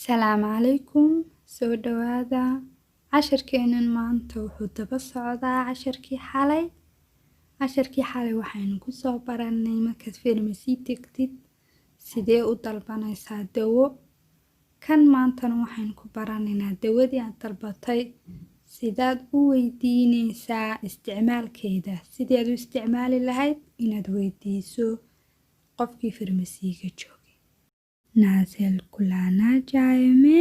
Salaamu calaykum, soo dhawaada. Casharkeenan maanta wuxuu daba socdaa casharkii xalay. Casharkii xalay waxaynu ku soo barannay markaad farmasi tagtid sidee u dalbanaysaa dawo. Kan maantana waxaynu ku baranaynaa dawadii aad dalbatay sidaad u weydiinaysaa isticmaalkeeda. Sideed u isticmaali lahayd inaad weydiiso qofkii farmasiga joogay. Nasel kulana jaime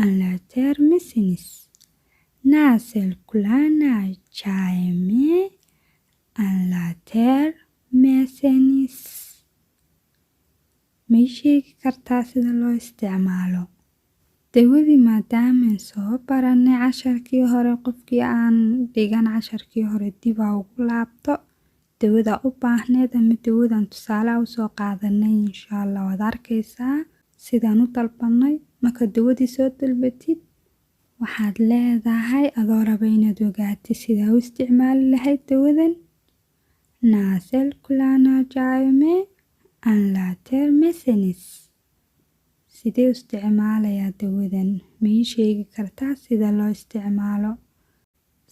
an la termisinis. Nasel kulana jaime an la termisinis. Ma sheegi kartaa sida loo isticmaalo? Dawadii maadaama soo barannay casharkii hore, qofkii aan dhigan casharkii hore dib ugu laabto dawada u baahneed ama dawadan tusaale u soo qaadanay insha Allah waad arkaysaa sidaan u dalbanay. Marka dawadii soo dalbatid waxaad leedahay adoo raba inaad ogaatid sida u isticmaali lahayd dawadan. Nasel kulana jaime an la termisinis. Sidee u isticmaalayaa dawadan? Ma sheegi kartaa sida loo isticmaalo?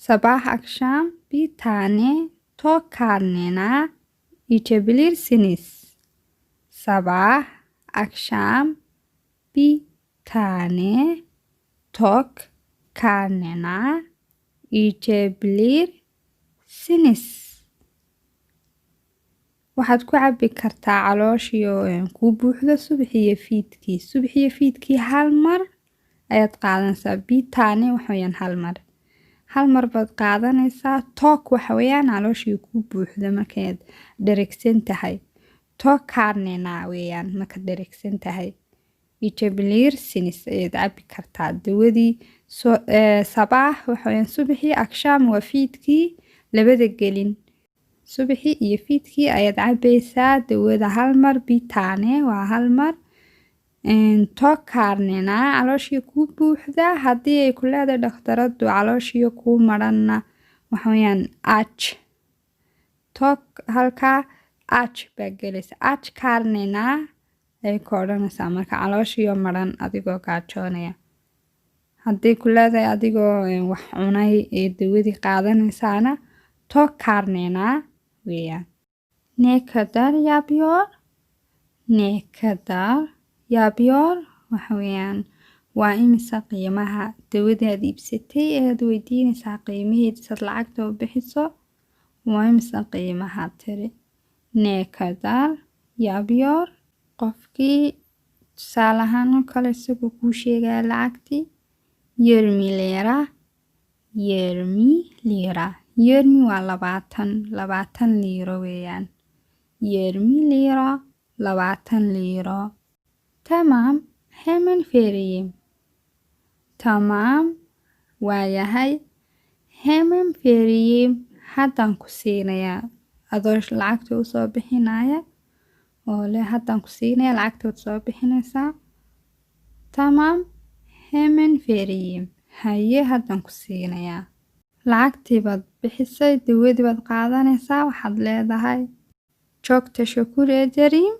Sabah akşam bir tane tok karnına içebilirsiniz. Sabah akşam bir tane tok karnına içebilirsiniz. Waxaad ku cabbi kartaa calooshiyo kuu buuxdo subax iyo fiidkii. Subax iyo fiidkii hal mar ayaad qaadanaysaa. Bir tane waxa weeyaan hal mar. Hal mar baad qaadanaysaa. Tok waxa weeyaan calooshiyo kuu buuxdo markaad dheragsan tahay. Tok karnına weeyaan markaad dheragsan tahay. İçebilirsiniz ayaad cabbi kartaa. Dawadii sabah waxa weeyaan subaxii, akşam waa fiidkii, labada gelin. Subaxii iyo fiidkii ayaad cabbaysaa dawada hal mar. Bir tane waa hal mar. Tok karnına calooshiyo kuu buuxda. Haddii ay ku leedahay dhakhtaradu calooshiyo kuu maranna waxa weeyaan aç. Tok halkaa aç baa gelaysa. Aç karnına ay ku odhanaysaa marka calooshiyo maran adigoo gaajoonaya. Haddii ku leedahay adigoo wax cunay ee dawadii qaadanaysaana tok karnına weeyaan. Ne kadar yapıyor? Ne kadar yapıyor? Waxa weeyaan waa imisa qiimaha dawadii aad iibsatay ee aad weydiinaysaa qiimaheeda sad lacagta u bixiso. Waa imisa qiimaha tiri. Ne kadar yapıyor? Qofkii tusaale ahaan oo kale isagoo kuu sheegaya lacagtii 20 lira. 20 lira. 20 waa 20 liro weeyaan. 20 lira 20 liro. Tamam, hemen vereyim. Tamam, waa yahay. Hemen vereyim. Haddaan ku siinayaa. Adoo lacagta u soo bixinaya oo leh haddaan ku siinaya lacagta waad soo bixinaysaa. Tamam, hemen vereyim. Haye haddaan ku siinayaa. Lacagtii baad bixisay, dawadii baad qaadanaysaa. Waxaad leedahay çok teşekkür ederim.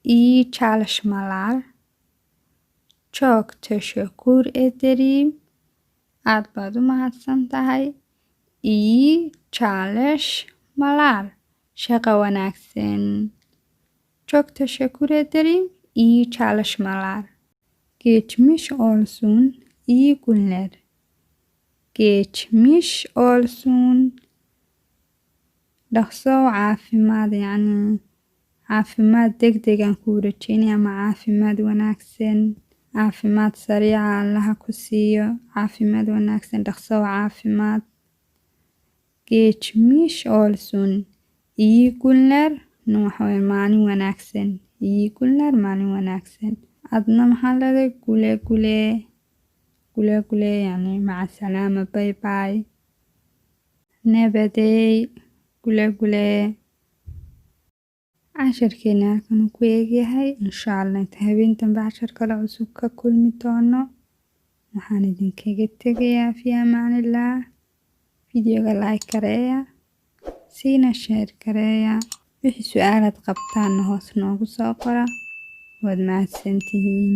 İyi çalışmalar. Çok teşekkür ederim. Aad baad u mahadsan tahay. İyi çalışmalar. Shaqo wanaagsan. Çok teşekkür ederim. İyi çalışmalar. Geçmiş olsun. İyi günler. Geçmiş olsun. Dhaqso caafimaad yani caafimaad degdeg aan kuu rajaynaya ama caafimaad wanaagsan. Caafimaad sariica Allaha ku siiyo. Caafimaad wanaagsan. Dhaqso caafimaad. Geçmiş olsun. İyi günler. Waxa weeyaan maalin wanaagsan. İyi günler maalin wanaagsan. Adna maxaa leedahay gule gule. Gule gule yani maca salaama bye bye. Nabaday. Gule gule. casharkeena halkan ku eegyahay insha Allah inta habeen dambe cashar kale cusub ka kulmi doono. Waxaan idinkaga tegayaa fi amaanillah. Videoga like gareeya. Siina share gareeya. Wixii su'aalaad qabtaan hoos noogu soo qora. Waad mahadsantihiin.